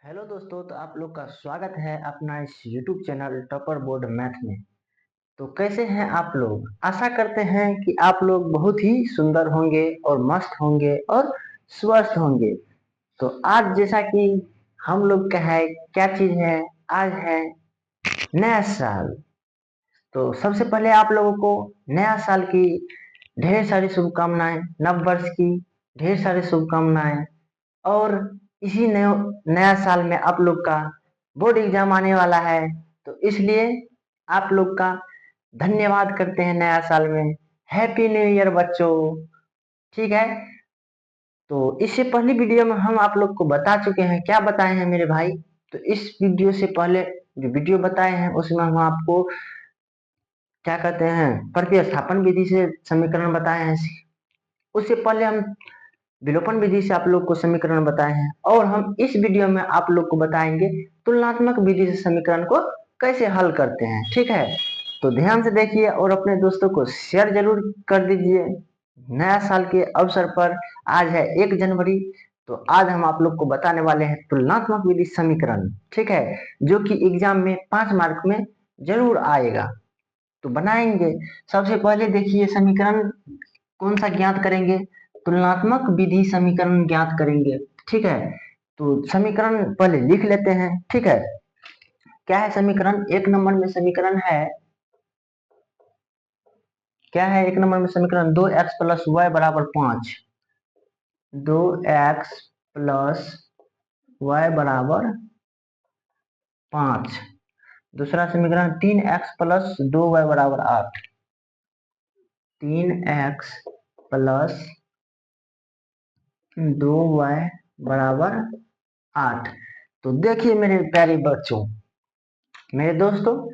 Hello दोस्तों, तो आप लोग का स्वागत है अपना इस YouTube channel topper board math में। तो कैसे हैं आप लोग? आशा करते हैं कि आप लोग बहुत ही सुंदर होंगे और मस्त होंगे और स्वस्थ होंगे। तो आज जैसा कि हम लोग का है, क्या चीज है? आज है नया साल। तो सबसे पहले आप लोगों को नया साल की ढेर सारी शुभकामनाएं, नव वर्ष की ढेर सारी शुभकामनाएं। और इसी नया साल में आप लोग का बोर्ड एग्जाम आने वाला है, तो इसलिए आप लोग का धन्यवाद करते हैं नया साल में। हैप्पी न्यू ईयर बच्चों। ठीक है। तो इससे पहले वीडियो में हम आप लोग को बता चुके हैं, क्या बताए हैं मेरे भाई? तो इस वीडियो से पहले जो वीडियो बताए हैं उसमें हम आपको क्या कहते हैं, प्रतिस्थापन विधि से समीकरण बताए हैं। उससे पहले हम विलोपन विधि से आप लोग को समीकरण बताए हैं, और हम इस वीडियो में आप लोग को बताएंगे तुलनात्मक विधि से समीकरण को कैसे हल करते हैं। ठीक है। तो ध्यान से देखिए और अपने दोस्तों को शेयर जरूर कर दीजिए। नया साल के अवसर पर आज है 1 जनवरी। तो आज हम आप लोग को बताने वाले हैं तुलनात्मक विधि समीकरण। ठीक है, जो कि एग्जाम में 5 मार्क में जरूर आएगा। तो बनाएंगे। सबसे पहले देखिए समीकरण कौन सा ज्ञात करेंगे? तुलनात्मक विधि समीकरण ज्ञात करेंगे। ठीक है। तो समीकरण पहले लिख लेते हैं। ठीक है। क्या है समीकरण? 1 नंबर में समीकरण है, क्या है 1 नंबर में समीकरण? 2x + y = 5। 2x + y = 5। दूसरा समीकरण 3x + 2y = 8। 3x + 2y = 8। तो देखिए मेरे प्यारे बच्चों, मेरे दोस्तों,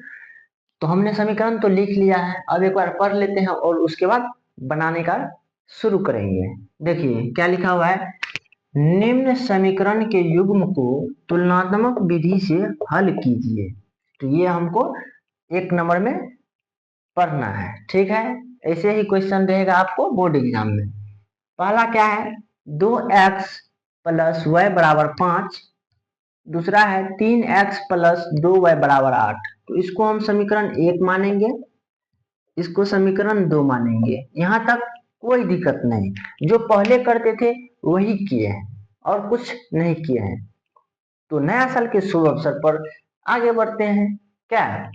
तो हमने समीकरण तो लिख लिया है। अब एक बार पढ़ लेते हैं और उसके बाद बनाने का शुरू करेंगे। देखिए क्या लिखा हुआ है, निम्न समीकरण के युग्म को तुलनात्मक विधि से हल कीजिए। तो ये हमको 1 नंबर में पढ़ना है। ठीक है। ऐसे ही क्वेश्चन रहेगा आपको बोर्ड एग्जाम में। पहला क्या है? 2x + y = 5। दूसरा है 3x + 2y = 8। तो इसको हम समीकरण 1 मानेंगे, इसको समीकरण 2 मानेंगे। यहाँ तक कोई दिक्कत नहीं, जो पहले करते थे वही किए हैं और कुछ नहीं किए हैं। तो नया साल के शुभ अवसर पर आगे बढ़ते हैं। क्या है,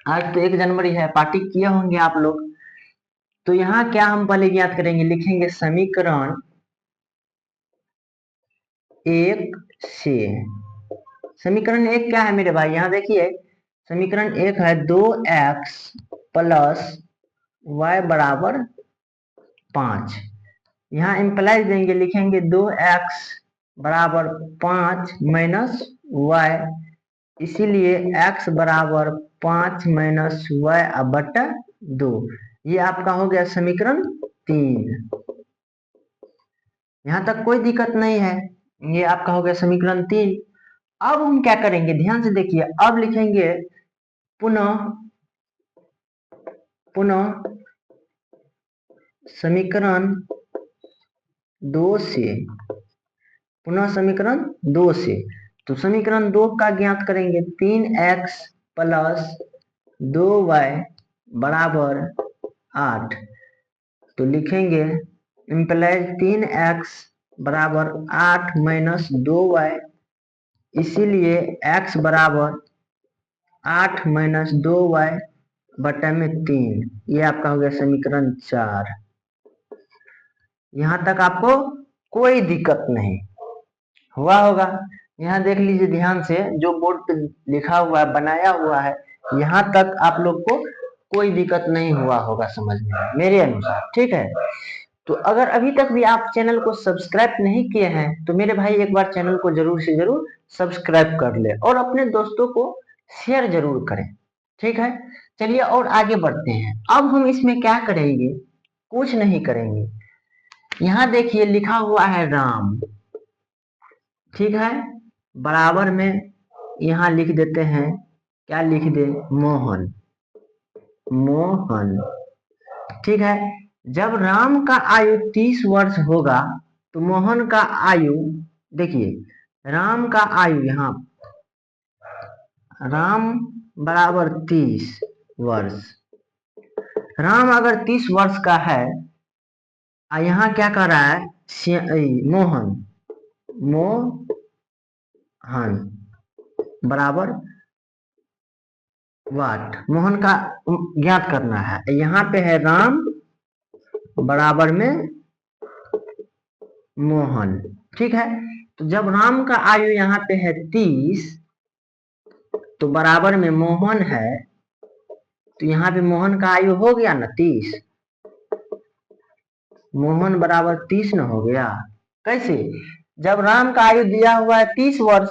आज तो 1 जनवरी है, पार्टी किए होंगे आप लोग। तो यहाँ क्या हम पहले ज्ञात करेंगे? लिखेंगे समीकरण 1 से। समीकरण 1 क्या है मेरे भाई? यहाँ देखिए समीकरण 1 है 2x + y = 5। यहाँ इंप्लाइज देंगे, लिखेंगे 2x = 5 - y, इसीलिए x = 5 - y/2। ये आपका हो गया समीकरण 3। यहाँ तक कोई दिक्कत नहीं है, ये आपका हो गया समीकरण 3। अब हम क्या करेंगे? ध्यान से देखिए, अब लिखेंगे पुनः पुनः समीकरण 2 से। पुनः समीकरण 2 से। तो समीकरण 2 का ज्ञात करेंगे, 3x + 2y = 8। तो लिखेंगे इंप्लाइज 3x = 8 - 2y, इसीलिए x = 8 - 2y/3। ये आपका हो गया समीकरण 4। यहाँ तक आपको कोई दिक्कत नहीं हुआ होगा। यहाँ देख लीजिए ध्यान से, जो बोर्ड पे लिखा हुआ है, बनाया हुआ है, यहाँ तक आप लोग को कोई दिक्कत नहीं हुआ होगा समझने में, मेरे अनुसार। ठीक है। तो अगर अभी तक भी आप चैनल को सब्सक्राइब नहीं किए हैं तो मेरे भाई एक बार चैनल को जरूर से जरूर सब्सक्राइब कर ले और अपने दोस्तों को शेयर जरूर करें। ठीक है। चलिए और आगे बढ़ते हैं। अब हम इसमें क्या करेंगे? कुछ नहीं करेंगे। यहाँ देखिए लिखा हुआ है राम। ठीक है। बराबर में यहाँ लिख देते हैं, क्या लिख दे? मोहन। मोहन। ठीक है। जब राम का आयु 30 वर्ष होगा तो मोहन का आयु, देखिए राम का आयु यहाँ राम बराबर 30 वर्ष। राम अगर 30 वर्ष का है, यहाँ क्या कर रहा है मोहन, मोहन बराबर वाट, मोहन का ज्ञात करना है। यहाँ पे है राम बराबर में मोहन, ठीक है। तो जब राम का आयु यहाँ पे है 30 तो बराबर में मोहन है, तो यहाँ पे मोहन का आयु हो गया ना 30, मोहन बराबर 30 न हो गया। कैसे? जब राम का आयु दिया हुआ है 30 वर्ष,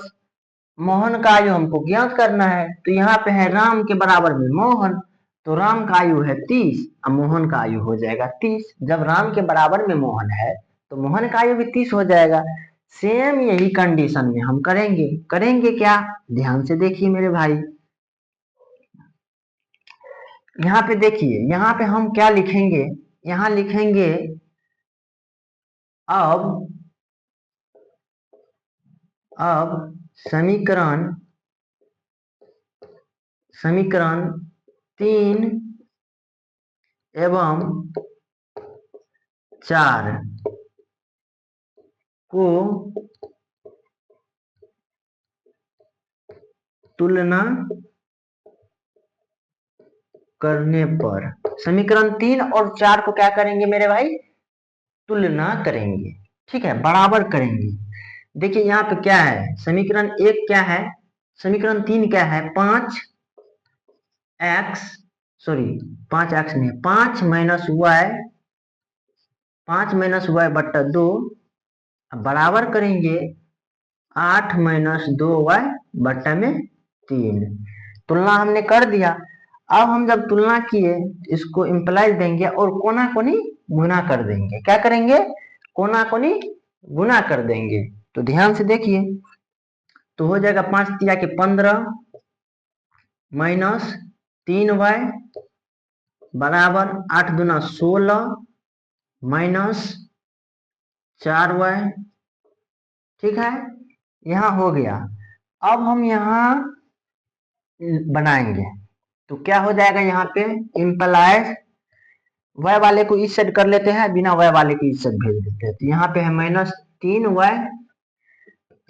मोहन का आयु हमको ज्ञात करना है, तो यहाँ पे है राम के बराबर में मोहन, तो राम का आयु है 30 और मोहन का आयु हो जाएगा 30। जब राम के बराबर में मोहन है तो मोहन का आयु भी 30 हो जाएगा। सेम यही कंडीशन में हम करेंगे क्या, ध्यान से देखिए मेरे भाई। यहाँ पे देखिए, यहाँ पे हम क्या लिखेंगे, यहाँ लिखेंगे अब समीकरण 3 एवं 4 को तुलना करने पर, समीकरण 3 और 4 को क्या करेंगे मेरे भाई, तुलना करेंगे, ठीक है, बराबर करेंगे। देखिए यहाँ पे क्या है, समीकरण 1 क्या है, समीकरण 3 क्या है, 5x नहीं, 5 माइनस वाई बट्टा 2 बराबर करेंगे 8 माइनस 2y बट्टा में 3। तुलना हमने कर दिया। अब हम जब तुलना किए इसको इंप्लाइज देंगे और कोना कोनी गुना कर देंगे। क्या करेंगे, कोना कोनी गुना कर देंगे। तो ध्यान से देखिए, तो हो जाएगा 5 तिया के 15 माइनस 3y बराबर 8 दूना 16 माइनस 4y, ठीक है, यहाँ हो गया। अब हम यहाँ बनाएंगे तो क्या हो जाएगा, यहाँ पे इंप्लाइज y वाले को इस साइड कर लेते हैं, बिना y वाले को इस साइड भेज देते हैं। तो यहाँ पे है माइनस 3y,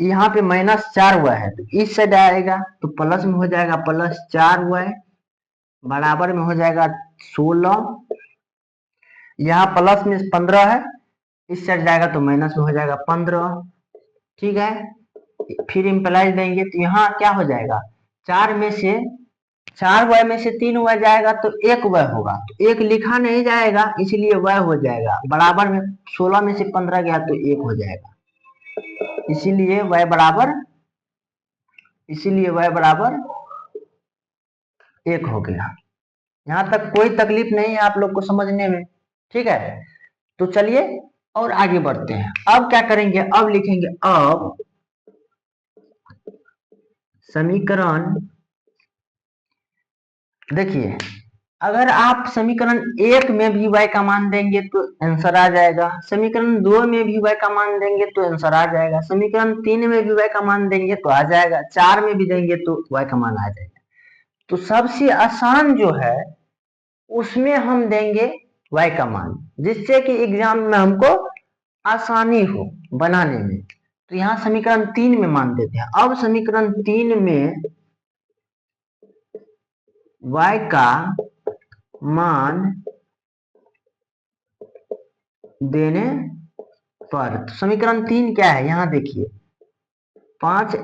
यहाँ पे माइनस 4y है, तो इस साइड आएगा तो प्लस में हो जाएगा प्लस 4y बराबर में हो जाएगा 16, यहाँ प्लस में 15 है, इस साइड जाएगा तो माइनस में हो जाएगा 15, ठीक है। फिर इंप्लाइज देंगे तो यहाँ क्या हो जाएगा, 4 y में से 3y जाएगा तो 1y होगा, तो 1 लिखा नहीं जाएगा इसलिए y हो जाएगा, बराबर में 16 में से 15 गया तो 1 हो जाएगा, इसीलिए y बराबर 1 हो गया। यहाँ तक कोई तकलीफ नहीं है आप लोग को समझने में, ठीक है। तो चलिए और आगे बढ़ते हैं। अब क्या करेंगे, अब लिखेंगे अब समीकरण, देखिए अगर आप समीकरण 1 में भी y का मान देंगे तो आंसर आ जाएगा, समीकरण 2 में भी y का मान देंगे तो आंसर आ जाएगा, समीकरण 3 में भी y का मान देंगे तो आ जाएगा, 4 में भी देंगे तो y का मान आ जाएगा। तो सबसे आसान जो है उसमें हम देंगे y का मान, जिससे कि एग्जाम में हमको आसानी हो बनाने में। तो यहाँ समीकरण 3 में मान देते हैं। अब समीकरण 3 में y का मान देने पर, तो समीकरण 3 क्या है, यहाँ देखिए 5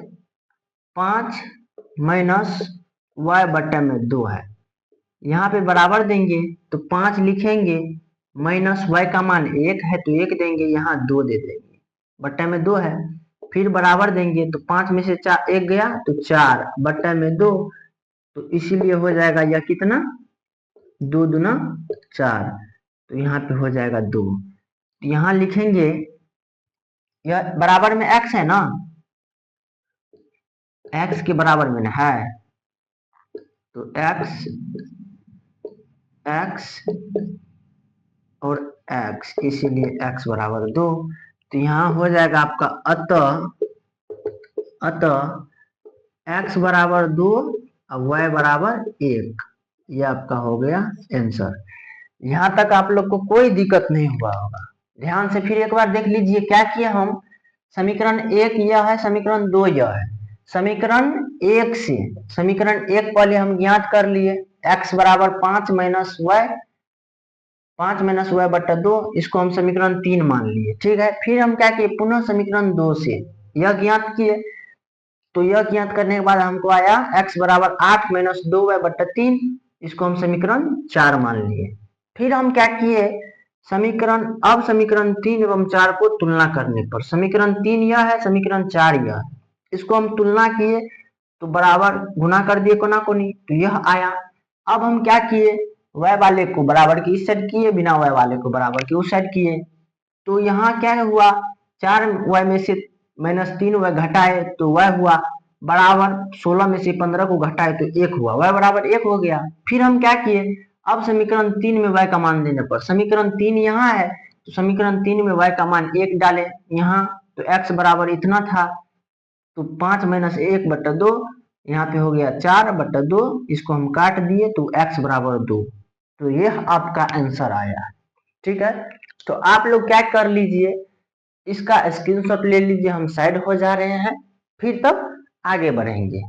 माइनस y बट्टा में 2 है, यहाँ पे बराबर देंगे तो 5 लिखेंगे, माइनस y का मान 1 है तो 1 देंगे, यहाँ 2 दे देंगे, बट्टा में 2 है, फिर बराबर देंगे तो 5 में से 4 1 गया तो 4 बट्टा में 2, तो इसीलिए हो जाएगा यह कितना, 2 दूना 4, तो यहाँ पे हो जाएगा 2। तो यहाँ लिखेंगे, यह बराबर में x है ना, x के बराबर में है, तो x और x, इसीलिए x बराबर 2। तो यहाँ हो जाएगा आपका अतः अतः x बराबर 2 और y बराबर 1, ये आपका हो गया आंसर। यहाँ तक आप लोग को कोई दिक्कत नहीं हुआ होगा। ध्यान से फिर एक बार देख लीजिए क्या किया हम। समीकरण 1 यह है, समीकरण 2 यह है। समीकरण 1 से समीकरण 1 पहले हम ज्ञात कर लिए, x बराबर 5 माइनस वाई बटा 2, इसको हम समीकरण 3 मान लिए। ठीक है, फिर हम क्या किए, पुनः समीकरण 2 से यह ज्ञात किए। तो यह ज्ञात करने के बाद हमको आया x बराबर 8 माइनस 2y बटा 3, इसको हम समीकरण 4 मान लिए। फिर हम क्या किए, समीकरण 3 एवं 4 को तुलना करने पर, समीकरण 3 यह है, समीकरण 4 यह है, इसको हम तुलना किए तो बराबर गुना कर दिए कोना कोनी, तो यह आया। अब हम क्या किए, y वाले को बराबर की इस साइड किए, बिना y वाले को बराबर की उस साइड किए। तो यहाँ क्या हुआ, 4y में से -3y घटाए तो y हुआ बराबर, 16 में से 15 को घटाए तो 1 हुआ, y बराबर 1 हो गया। फिर हम क्या किए, अब समीकरण 3 में y का मान देने पर, समीकरण 3 यहाँ है तो समीकरण 3 में y का मान 1 डाले यहाँ, तो x बराबर इतना था, तो 5 माइनस 1 बटा 2, यहाँ पे हो गया 4 बटा 2, इसको हम काट दिए तो x बराबर 2। तो यह आपका आंसर आया। ठीक है, तो आप लोग क्या कर लीजिए, इसका स्क्रीनशॉट ले लीजिए, हम साइड हो जा रहे हैं, फिर तब आगे बढ़ेंगे।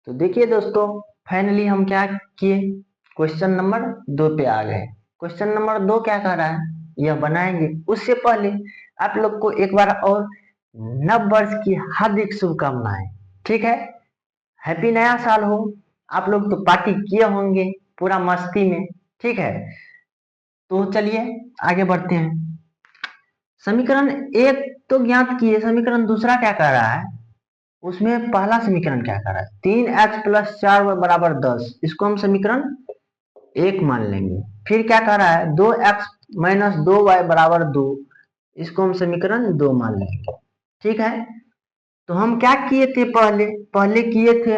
तो देखिए दोस्तों, फाइनली हम क्या किए, क्वेश्चन नंबर 2 पे आ गए। क्वेश्चन नंबर 2 क्या कह रहा है, यह बनाएंगे। उससे पहले आप लोग को एक बार और नव वर्ष की हार्दिक शुभकामनाएं। ठीक है, हैप्पी नया साल हो। आप लोग तो पार्टी किए होंगे पूरा मस्ती में। ठीक है, तो चलिए आगे बढ़ते हैं। समीकरण 1 तो ज्ञात किए, समीकरण दूसरा क्या कह रहा है, उसमें पहला समीकरण क्या कह रहा है, 3x प्लस 4y बराबर 10, इसको हम समीकरण 1 मान लेंगे। फिर क्या कह रहा है, 2x माइनस 2y बराबर 2, इसको हम समीकरण 2 मान लेंगे। ठीक है, तो हम क्या किए थे, पहले किए थे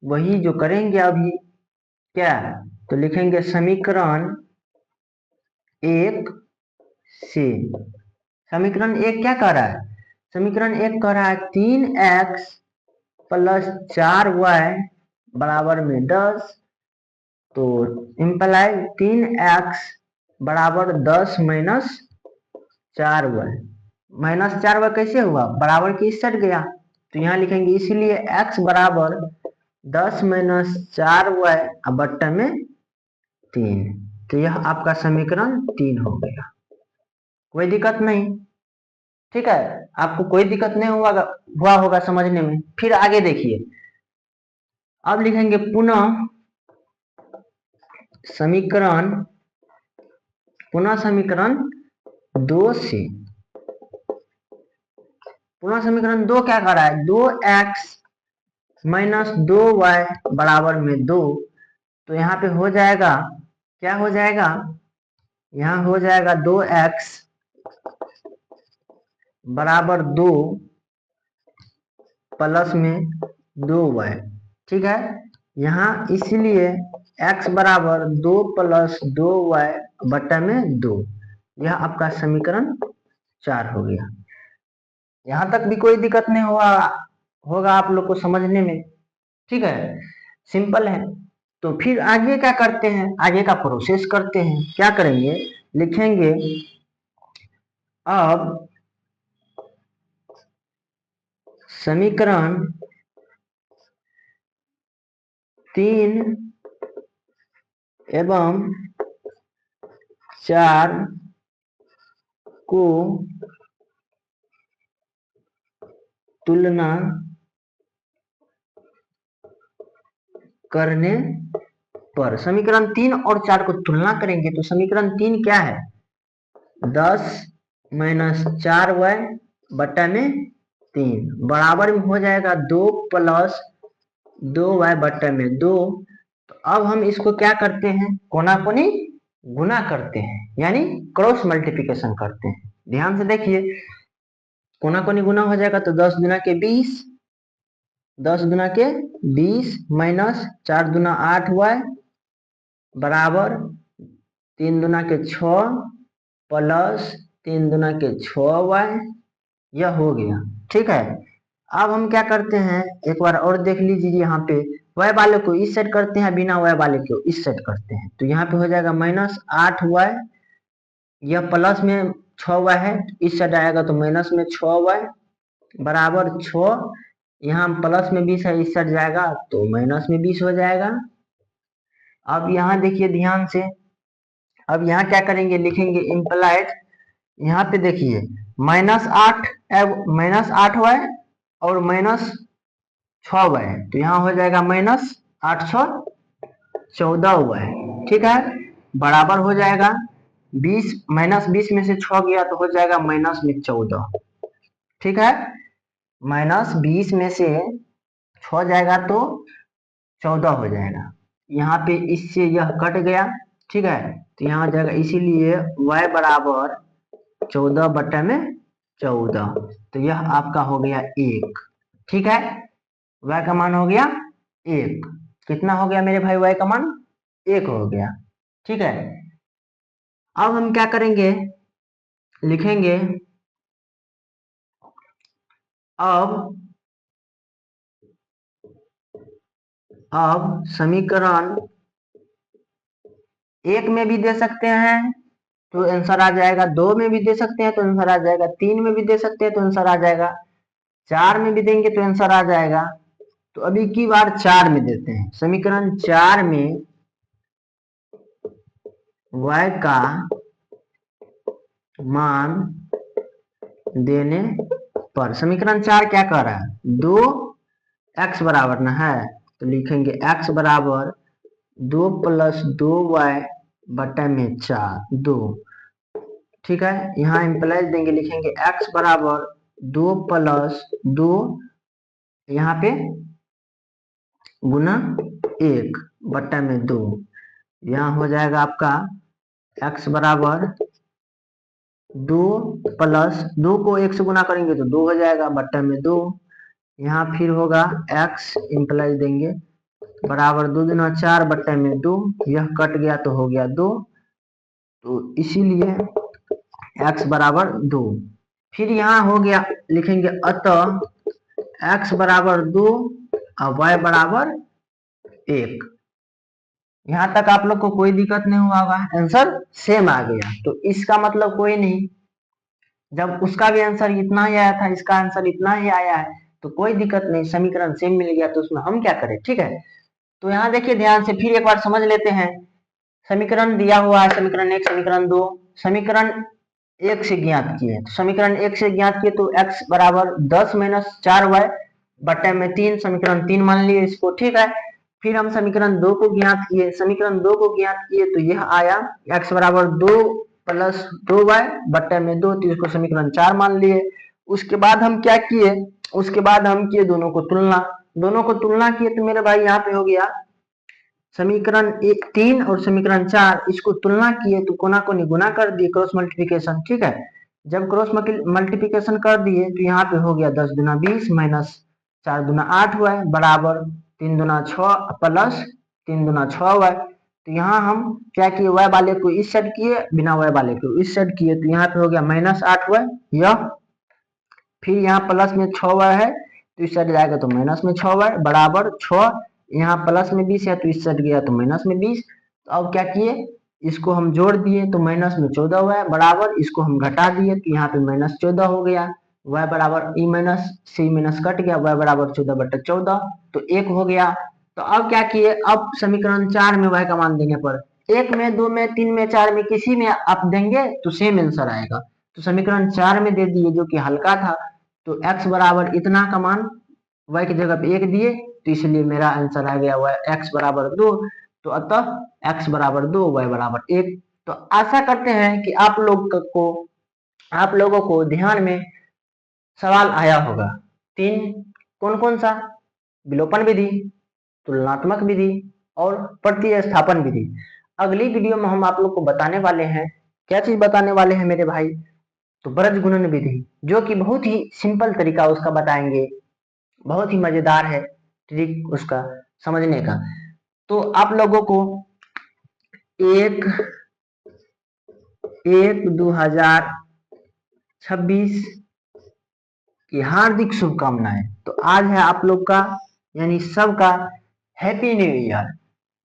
वही जो करेंगे अभी। क्या, तो लिखेंगे समीकरण 1 से, समीकरण 1 क्या कह रहा है, समीकरण 1 कह रहा है 3x प्लस 4y बराबर में 10, तो इम्प्लाई 3x बराबर 10 माइनस 4y, माइनस 4y कैसे हुआ, बराबर की इस साइड गया, तो यहाँ लिखेंगे इसीलिए x बराबर 10 माइनस 4y बट्टा में 3। तो यह आपका समीकरण 3 हो गया। कोई दिक्कत नहीं। ठीक है, आपको कोई दिक्कत नहीं हुआ होगा समझने में। फिर आगे देखिए, अब लिखेंगे पुनः समीकरण 2 से, पुनः समीकरण 2 क्या कर रहा है, 2x माइनस 2y बराबर में 2, तो यहाँ पे हो जाएगा, क्या हो जाएगा, यहाँ हो जाएगा 2x बराबर 2 प्लस में 2y। ठीक है, यहाँ इसलिए x बराबर 2 प्लस 2y बटा में 2, यह आपका समीकरण 4 हो गया। यहाँ तक भी कोई दिक्कत नहीं होगा आप लोग को समझने में। ठीक है, सिंपल है। तो फिर आगे क्या करते हैं, आगे का प्रोसेस करते हैं। क्या करेंगे, लिखेंगे अब समीकरण 3 एवं 4 को तुलना करने पर, समीकरण 3 और 4 को तुलना करेंगे तो समीकरण 3 क्या है, 10 माइनस 4y बटा में 3 बराबर में हो जाएगा 2 प्लस 2y बटा में 2। तो अब हम इसको क्या करते हैं, कोना कोनी गुना करते हैं, यानी क्रॉस मल्टीप्लिकेशन करते हैं। ध्यान से देखिए, कोना कोनी गुना हो जाएगा तो 10 गुना के 20, 10 गुना के 20 माइनस 4 गुना 8y बराबर 3 गुना के 6 प्लस 3 गुना के 6y यह हो गया। ठीक है, अब हम क्या करते हैं, एक बार और देख लीजिए, यहाँ पे वाई वाले को इस सेट करते हैं, बिना वाई वाले को इस सेट करते हैं, तो यहाँ पे हो जाएगा -8y, यह प्लस में 6y है, इस साइड आएगा तो माइनस में 6y बराबर 6, यहाँ प्लस में 20 है, इस साइड जाएगा तो माइनस में 20 हो जाएगा। अब यहाँ देखिए ध्यान से, अब यहाँ क्या करेंगे, लिखेंगे इम्प्लाइड, यहाँ पे देखिए -8 -8y और -6y, तो यहाँ हो जाएगा -814y। ठीक है, बराबर हो जाएगा 20, -20 में से 6 गया तो हो जाएगा -14। ठीक है, -20 में से 6 जाएगा तो 14 हो जाएगा, यहाँ पे इससे यह कट गया। ठीक है, तो यहाँ जाएगा, इसीलिए y बराबर 14/14, तो यह आपका हो गया 1। ठीक है, y का मान हो गया 1। कितना हो गया मेरे भाई, y का मान 1 हो गया। ठीक है, अब हम क्या करेंगे, लिखेंगे अब समीकरण 1 में भी दे सकते हैं तो आंसर आ जाएगा, 2 में भी दे सकते हैं तो आंसर आ जाएगा, 3 में भी दे सकते हैं तो आंसर आ जाएगा, 4 में भी देंगे तो आंसर आ जाएगा। तो अभी की बार 4 में देते हैं, समीकरण 4 में y का मान देने पर, समीकरण 4 क्या कह रहा है, 2x बराबर ना है, तो लिखेंगे x बराबर 2 + 2y बटा में 4 2। ठीक है, यहाँ इम्प्लाइज देंगे, लिखेंगे x बराबर 2 + 2, यहाँ पे गुना 1 बटा में 2, यहाँ हो जाएगा आपका x बराबर 2 + 2 को 1 से गुना करेंगे तो 2 हो जाएगा बटा में 2, यहाँ फिर होगा x इम्प्लाइज देंगे बराबर 2 दूना 4 बटा में 2, यह कट गया तो हो गया 2, तो इसीलिए x बराबर 2। फिर यहाँ हो गया, लिखेंगे अतः x बराबर 2 और y बराबर 1। यहाँ तक आप लोग को कोई दिक्कत नहीं हुआ होगा, आंसर सेम आ गया, तो इसका मतलब कोई नहीं, जब उसका भी आंसर इतना ही आया था, इसका आंसर इतना ही आया है, तो कोई दिक्कत नहीं, समीकरण सेम मिल गया तो उसमें हम क्या करें। ठीक है, तो यहाँ देखिए ध्यान से, फिर एक बार समझ लेते हैं, समीकरण दिया हुआ है, समीकरण 1 समीकरण 2, समीकरण 1 से ज्ञात किए, तो समीकरण 1 से ज्ञात किए तो x बराबर 10 - 4y बटे में 3, समीकरण 3 मान लिए इसको। ठीक है, फिर हम समीकरण 2 को ज्ञात किए, समीकरण 2 को ज्ञात किए तो यह आया x बराबर 2 + 2y बटे में 2, तो इसको समीकरण 4 मान लिए। उसके बाद हम क्या किए, उसके बाद हम किए दोनों को तुलना किए, तो मेरे भाई यहाँ पे हो गया समीकरण 3 और समीकरण 4, इसको तुलना किए तो कोना को गुना कर दिए, क्रॉस मल्टीप्लिकेशन। ठीक है, जब क्रॉस मल्टीप्लिकेशन कर दिए तो यहाँ पे हो गया 10 दूना 20 - 4 दूना 8 हुआ बराबर 3 दूना 6 + 3 दूना 6 हुआ। तो यहाँ हम क्या किए, y वाले को इस साइड किए, बिना y वाले को इस साइड किए, तो यहाँ पे हो गया -8 हुआ यह, फिर यहाँ प्लस में 6y है तो इस साइड जाएगा तो माइनस में 6y बराबर 6, यहाँ प्लस में 20 है तो इस साइड गया तो माइनस में 20। तो अब क्या किए, इसको हम जोड़ दिए तो माइनस में 14 हुआ बराबर, इसको हम घटा दिए तो यहाँ पे -14 हो गया, y बराबर ई माइनस सी माइनस कट गया, y बराबर 14/14, तो 1 हो गया। तो अब क्या किए, अब समीकरण 4 में y का मान देने पर 1 में 2 में 3 में 4 में किसी में आप देंगे तो सेम आंसर आएगा, तो समीकरण 4 में दे दिए जो कि हल्का था, तो x बराबर इतना का मान y की जगह पे 1 दिए, तो इसलिए मेरा आंसर आ गया x बराबर 2, तो अतः x बराबर 2 y बराबर 1। तो आशा करते हैं कि आप लोगों को ध्यान में सवाल आया होगा। 3 कौन कौन सा, विलोपन विधि, तुलनात्मक विधि और प्रतिस्थापन विधि। अगली वीडियो में हम आप लोग को बताने वाले हैं, क्या चीज बताने वाले हैं मेरे भाई, तो ब्रज गुणन विधि, जो कि बहुत ही सिंपल तरीका उसका बताएंगे, बहुत ही मजेदार है ट्रिक उसका समझने का। तो आप लोगों को 1/1/2026 की हार्दिक शुभकामनाएं। तो आज है आप लोग का यानी सबका हैप्पी न्यू ईयर।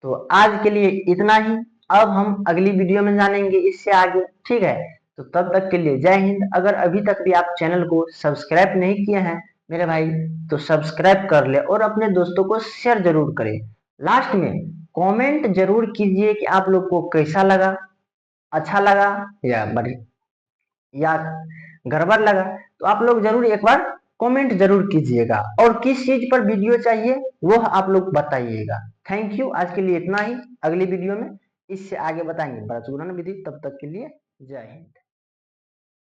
तो आज के लिए इतना ही। अब हम अगली वीडियो में जानेंगे इससे आगे, ठीक है। तो तब तक के लिए जय हिंद। अगर अभी तक भी आप चैनल को सब्सक्राइब नहीं किए हैं मेरे भाई, तो सब्सक्राइब कर ले और अपने दोस्तों को शेयर जरूर करें। लास्ट में कमेंट जरूर कीजिए कि आप लोग को कैसा लगा, अच्छा लगा या बढ़िया या गड़बड़ लगा। तो आप लोग जरूर एक बार कमेंट जरूर कीजिएगा और किस चीज पर वीडियो चाहिए वो आप लोग बताइएगा। Thank you. आज के लिए इतना ही। अगली वीडियो में इससे आगे बताएंगे व्रत गुणन विधि। तब तक के लिए जय हिंद।